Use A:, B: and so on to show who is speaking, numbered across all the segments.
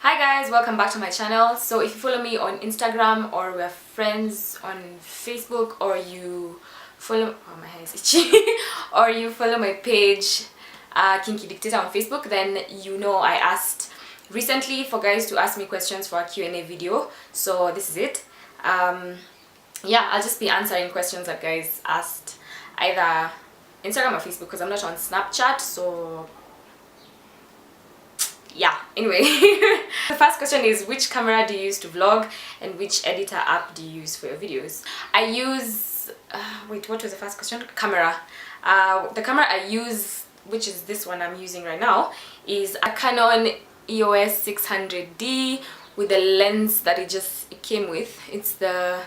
A: Hi guys, welcome back to my channel. So if you follow me on Instagram or we're friends on Facebook, or you follow my hair is itchy or you follow my page Kinky Dictator on Facebook, then you know I asked recently for guys to ask me questions for a Q&A video. So this is it. Yeah, I'll just be answering questions that guys asked either Instagram or Facebook because I'm not on Snapchat, so yeah, anyway. The first question is, which camera do you use to vlog and which editor app do you use for your videos? I use wait, what was the first question? Camera. The camera I use, which is this one I'm using right now, is a Canon EOS 600D with the lens that it came with. It's the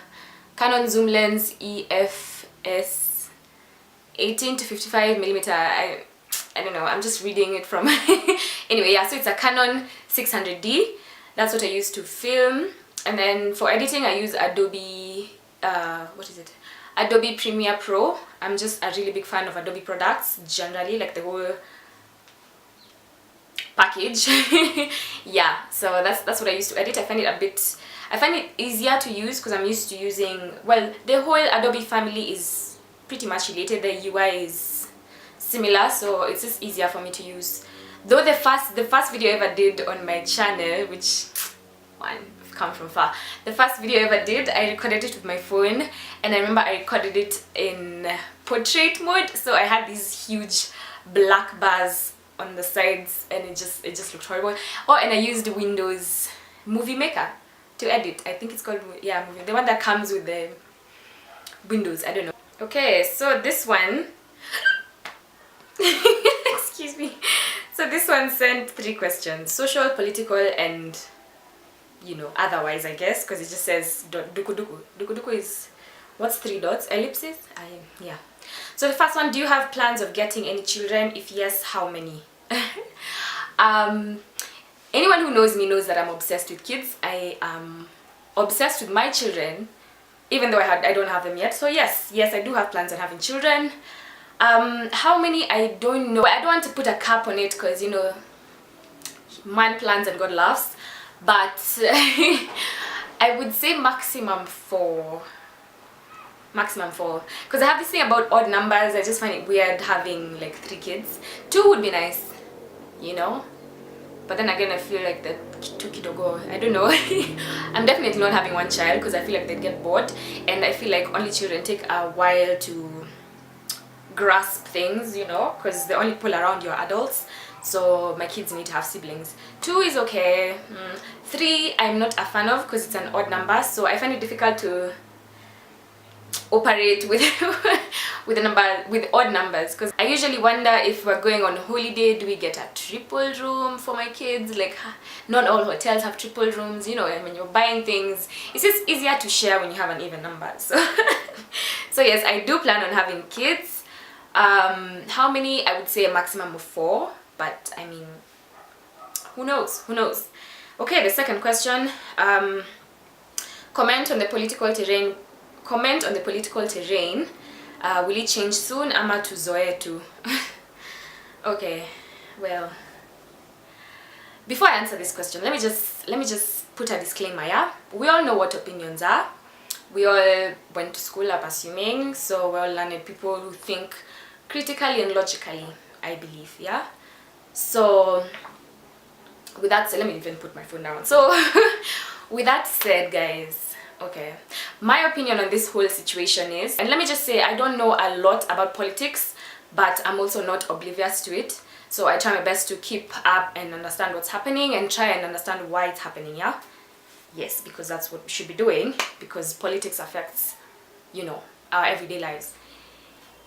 A: Canon zoom lens EFS 18 to 55 millimeter. I don't know, I'm just reading it from anyway, yeah, so it's a Canon 600D. That's what I use to film. And then for editing I use Adobe Adobe Premiere Pro. I'm just a really big fan of Adobe products generally, like the whole package. Yeah, so that's what I use to edit. I find it easier to use because I'm used to using, well, the whole Adobe family is pretty much related. The UI is similar, so it's just easier for me to use. Though the first video I ever did on my channel, which one, I've come from far, the first video I ever did, I recorded it with my phone, and I remember I recorded it in portrait mode, so I had these huge black bars on the sides and it just looked horrible. Oh, and I used Windows Movie Maker to edit. I think it's called, yeah, the one that comes with the Windows, I don't know. Okay, so this one excuse me. So this one sent 3 questions: social, political, and otherwise, I guess, because it just says duku duku. Duku duku is, what's 3 dots? Ellipses? Yeah. So the first one: do you have plans of getting any children? If yes, how many? Anyone who knows me knows that I'm obsessed with kids. I am obsessed with my children, even though I don't have them yet. So yes, I do have plans on having children. How many, I don't know. I don't want to put a cap on it because, man plans and God laughs, but I would say maximum 4, because I have this thing about odd numbers. I just find it weird having like 3 kids. 2 would be nice, but then again I feel like the 2 kidogo, I don't know. I'm definitely not having 1 child because I feel like they'd get bored, and I feel like only children take a while to grasp things, because they only pull around your adults. So my kids need to have siblings. 2 is okay. 3 I'm not a fan of because it's an odd number, so I find it difficult to operate with with odd numbers, because I usually wonder if we're going on holiday, do we get a triple room for my kids? Like, not all hotels have triple rooms, and when you're buying things, it's just easier to share when you have an even number. So so yes, I do plan on having kids. How many? I would say a maximum of 4, but I mean, who knows? Okay, the second question, comment on the political terrain. Will it change soon? Ama tuzoe tu. Okay, well, before I answer this question, let me just put a disclaimer. Yeah, we all know what opinions are. We all went to school, I'm assuming, so we're all learned people who think critically and logically, I believe. Yeah, so with that said, let me even put my phone down. So with that said, guys, okay, my opinion on this whole situation is, and let me just say, I don't know a lot about politics, but I'm also not oblivious to it, so I try my best to keep up and understand what's happening and try and understand why it's happening. Yeah, yes, because that's what we should be doing, because politics affects our everyday lives.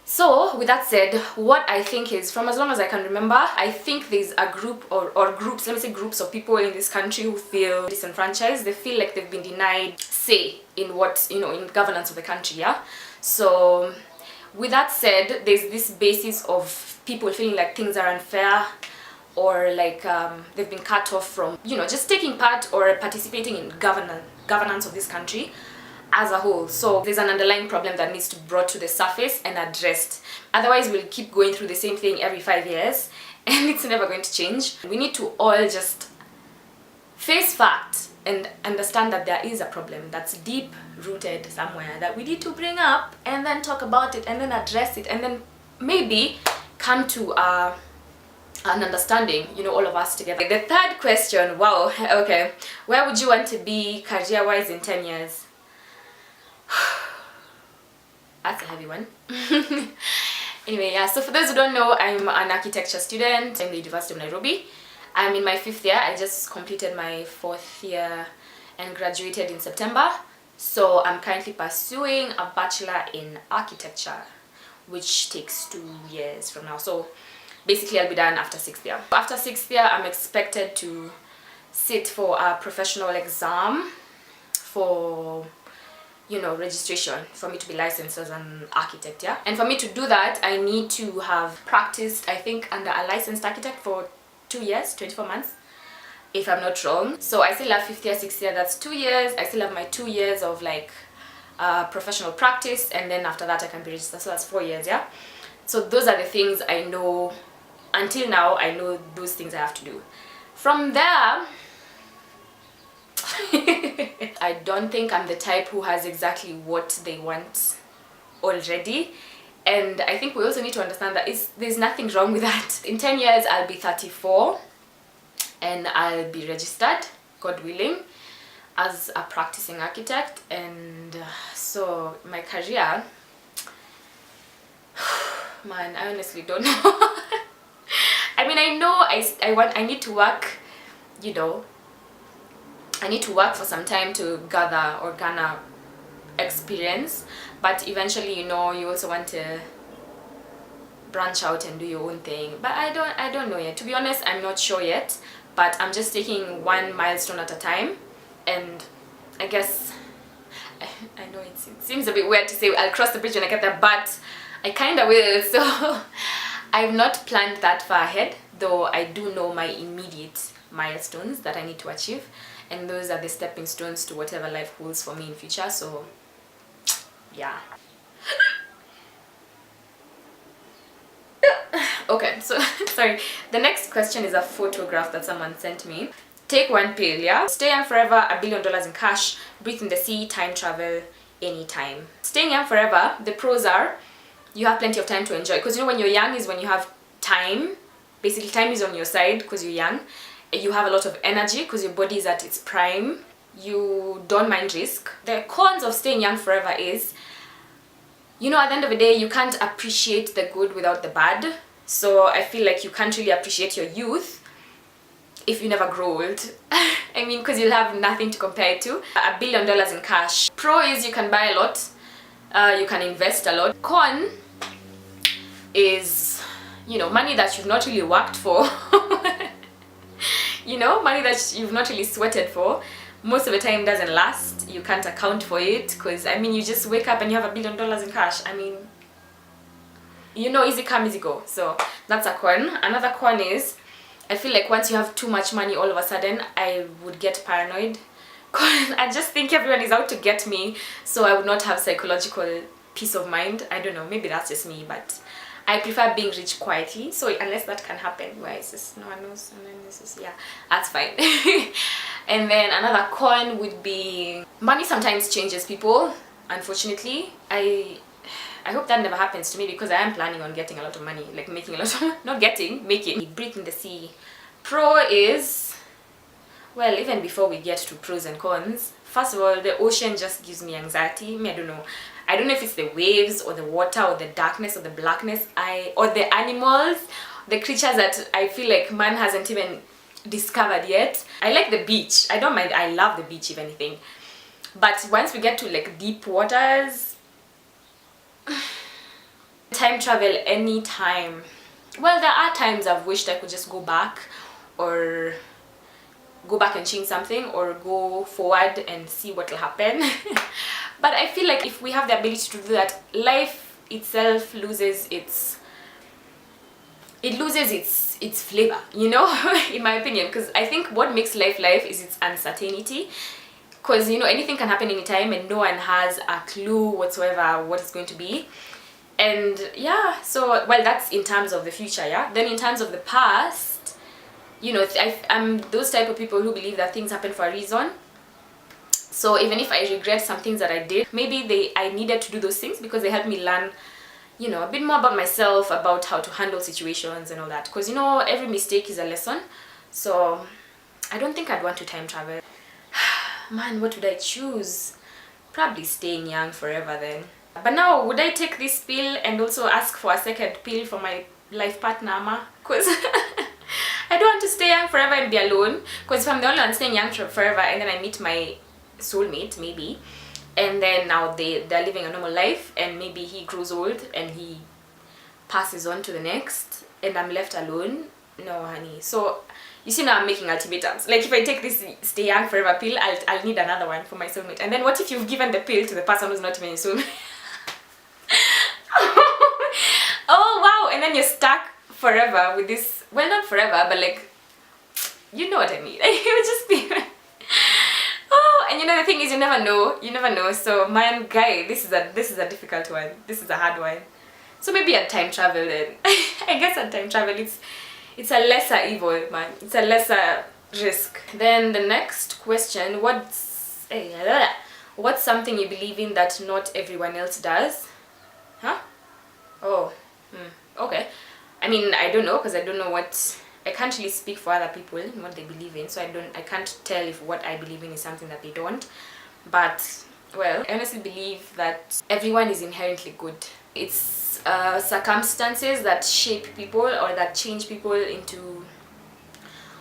A: So with that said, what I think is, from as long as I can remember, I think there's a group or groups, let me say groups of people in this country who feel disenfranchised. They feel like they've been denied say in what, in governance of the country. Yeah, so with that said, there's this basis of people feeling like things are unfair, or like they've been cut off from just taking part or participating in governance of this country as a whole. So there's an underlying problem that needs to be brought to the surface and addressed. Otherwise we'll keep going through the same thing every 5 years and it's never going to change. We need to all just face fact and understand that there is a problem that's deep rooted somewhere that we need to bring up, and then talk about it, and then address it, and then maybe come to an understanding, you know, all of us together. The third question, wow, okay, where would you want to be career wise in 10 years? That's a heavy one. Anyway, yeah, so for those who don't know, I'm an architecture student in the University of Nairobi. I'm in my 5th year. I just completed my 4th year and graduated in September. So I'm currently pursuing a bachelor in architecture, which takes 2 years from now. So basically I'll be done after 6th year. After 6th year, I'm expected to sit for a professional exam for, you know, registration for me to be licensed as an architect, yeah. And for me to do that, I need to have practiced, I think, under a licensed architect for 2 years, 24 months, if I'm not wrong. So I still have 5th year, 6th year, that's 2 years. I still have my 2 years of like professional practice, and then after that I can be registered, so that's 4 years, yeah. So those are the things I know. Until now, I know those things I have to do. From there, I don't think I'm the type who has exactly what they want already. And I think we also need to understand that there's nothing wrong with that. In 10 years, I'll be 34 and I'll be registered, God willing, as a practicing architect. And so my career, man, I honestly don't know. I mean, I know I need to work, you know, I need to work for some time to garner experience, but eventually, you know, you also want to branch out and do your own thing. But I don't know yet. To be honest, I'm not sure yet, but I'm just taking one milestone at a time. And I guess I know it seems a bit weird to say I'll cross the bridge when I get there, but I kind of will. So I've not planned that far ahead, though I do know my immediate milestones that I need to achieve, and those are the stepping stones to whatever life holds for me in future. So yeah. Okay, so sorry, the next question is a photograph that someone sent me. Take one pill, yeah? Stay young forever, $1 billion in cash, breathe in the sea, time travel, anytime. Staying young forever, the pros are you have plenty of time to enjoy, because you know, when you're young is when you have time. Basically, time is on your side because you're young. You have a lot of energy because your body is at its prime. You don't mind risk. The cons of staying young forever is, you know, at the end of the day, you can't appreciate the good without the bad. So I feel like you can't really appreciate your youth if you never grow old. I mean, because you'll have nothing to compare it to. $1 billion in cash. Pro is you can buy a lot. You can invest a lot. Con is, you know, money that you've not really worked for. You know, money that you've not really sweated for. Most of the time doesn't last. You can't account for it because, I mean, you just wake up and you have $1 billion in cash. I mean, you know, easy come, easy go. So that's a con. Another con is, I feel like once you have too much money all of a sudden, I would get paranoid. I just think everyone is out to get me, so I would not have psychological peace of mind. I don't know, maybe that's just me, but I prefer being rich quietly. So unless that can happen, where is this? No one knows. And then this is, yeah, that's fine. And then another con would be money sometimes changes people, unfortunately. I hope that never happens to me because I am planning on getting a lot of money, like making a lot of, not getting, making. Breathe in the sea. Pro is, well, even before we get to pros and cons, first of all, the ocean just gives me anxiety. I don't know. I don't know if it's the waves or the water or the darkness or the blackness, or the animals, the creatures that I feel like man hasn't even discovered yet. I like the beach. I don't mind. I love the beach, if anything. But once we get to like deep waters, time travel anytime. Well, there are times I've wished I could just go back, or go back and change something, or go forward and see what will happen. But I feel like if we have the ability to do that, life itself loses its flavor, you know. In my opinion, because I think what makes life is its uncertainty, because, you know, anything can happen anytime and no one has a clue whatsoever what it's going to be. And yeah, so, well, that's in terms of the future, yeah. Then in terms of the past, you know, I'm those type of people who believe that things happen for a reason. So even if I regret some things that I did, maybe I needed to do those things because they helped me learn, you know, a bit more about myself, about how to handle situations and all that. Because, you know, every mistake is a lesson. So I don't think I'd want to time travel. Man, what would I choose? Probably staying young forever then. But now, would I take this pill and also ask for a second pill for my life partner, Ama? Because I don't want to stay young forever and be alone. Because if I'm the only one staying young forever and then I meet my soulmate, maybe, and then now they're living a normal life and maybe he grows old and he passes on to the next and I'm left alone. No, honey. So you see, now I'm making ultimatums. Like, if I take this stay young forever pill, I'll need another one for my soulmate. And then what if you've given the pill to the person who's not even your soulmate? Oh wow, and then you're stuck forever with this. Well, not forever, but like, you know what I mean. It would just be oh, and you know the thing is, you never know. So man, guy, this is a difficult one. This is a hard one. So maybe I'd time travel then. I guess I'd time travel. It's a lesser evil, man. It's a lesser risk. Then the next question, what's something you believe in that not everyone else does? Huh? Oh, okay. I mean, I don't know, because I don't know I can't really speak for other people and what they believe in, so I can't tell if what I believe in is something that they don't. But, well, I honestly believe that everyone is inherently good. It's circumstances that shape people or that change people into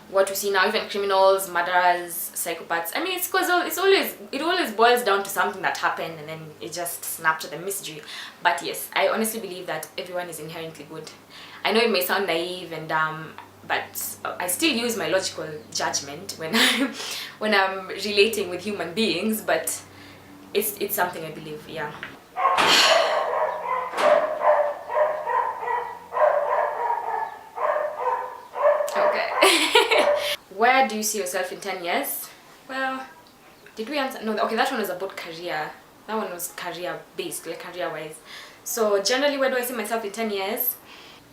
A: what we see now, even criminals, murderers, psychopaths. I mean, it's because it always boils down to something that happened and then it just snapped at the mystery. But yes, I honestly believe that everyone is inherently good. I know it may sound naive and but I still use my logical judgment when I'm relating with human beings. But it's something I believe. Yeah. Where do you see yourself in 10 years? Well, did we answer? No, okay, that one was about career. That one was career based, like career wise. So generally, where do I see myself in 10 years?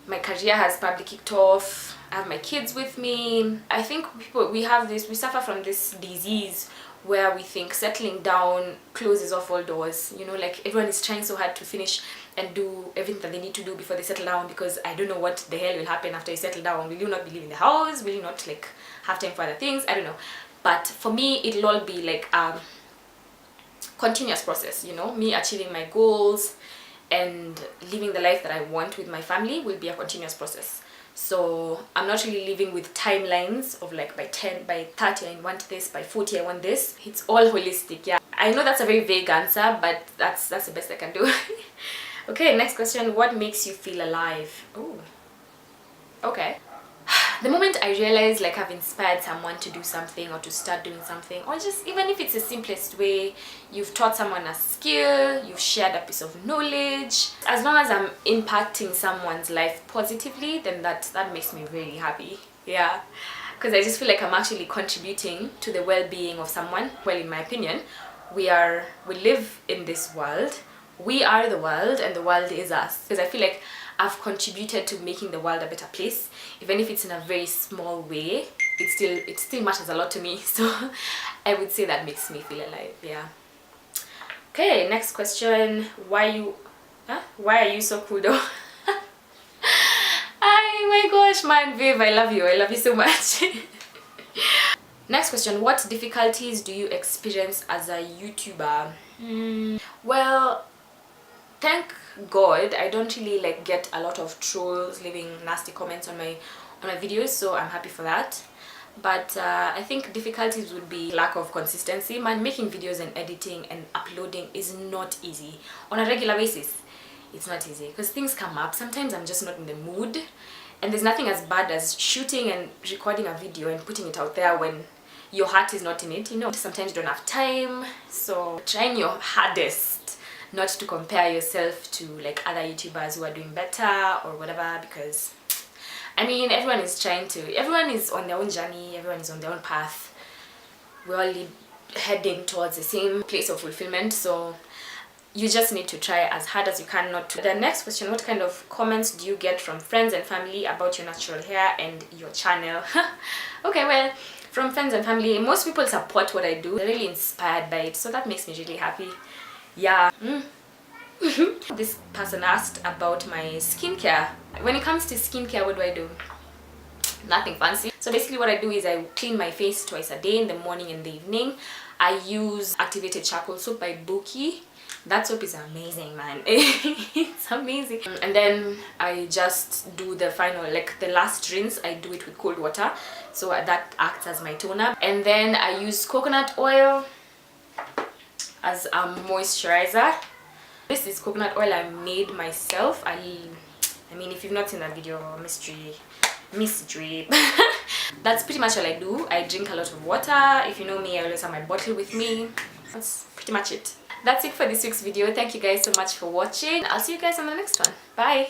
A: My career has probably kicked off. I have my kids with me. I think we suffer from this disease where we think settling down closes off all doors. You know, like everyone is trying so hard to finish and do everything that they need to do before they settle down, because I don't know what the hell will happen after you settle down. Will you not be leaving the house? Will you not like have time for other things? I don't know. But for me, it'll all be like a continuous process, you know, me achieving my goals and living the life that I want with my family will be a continuous process. So I'm not really living with timelines of like by 30 I want this, by 40 I want this. It's all holistic. Yeah, I know that's a very vague answer, but that's the best I can do. Okay, next question. What makes you feel alive? Oh, okay. The moment I realize like I've inspired someone to do something or to start doing something, or just even if it's the simplest way, you've taught someone a skill, you've shared a piece of knowledge, as long as I'm impacting someone's life positively, then that makes me really happy. Yeah, because I just feel like I'm actually contributing to the well-being of someone. Well, in my opinion, we live in this world, we are the world and the world is us, because I feel like I've contributed to making the world a better place, even if it's in a very small way. It still matters a lot to me, so I would say that makes me feel alive. Yeah. Okay, next question. Why are you so cool though? Oh my gosh, man, babe, I love you so much. Next question. What difficulties do you experience as a YouTuber? Well, thank God I don't really like get a lot of trolls leaving nasty comments on my videos, so I'm happy for that. But I think difficulties would be lack of consistency. Man, making videos and editing and uploading is not easy on a regular basis. It's not easy because things come up. Sometimes I'm just not in the mood, and there's nothing as bad as shooting and recording a video and putting it out there when your heart is not in it, you know. Sometimes you don't have time, so trying your hardest not to compare yourself to like other YouTubers who are doing better or whatever, because I mean everyone is on their own journey, everyone is on their own path. We're all heading towards the same place of fulfillment, so you just need to try as hard as you can not to. The next question, what kind of comments do you get from friends and family about your natural hair and your channel? Okay, well, from friends and family, most people support what I do. They're really inspired by it, so that makes me really happy. Yeah. This person asked about my skincare. When it comes to skincare, what do? Nothing fancy. So basically what I do is I clean my face twice a day, in the morning and the evening. I use activated charcoal soap by Buki. That soap is amazing, man. It's amazing. And then I just do the final, like the last rinse, I do it with cold water, so that acts as my toner. And then I use coconut oil as a moisturizer. This is coconut oil I made myself. I mean, if you've not seen that video, mystery. That's pretty much all I do. I drink a lot of water. If you know me, I always have my bottle with me. That's pretty much it. That's it for this week's video. Thank you guys so much for watching. I'll see you guys on the next one. Bye.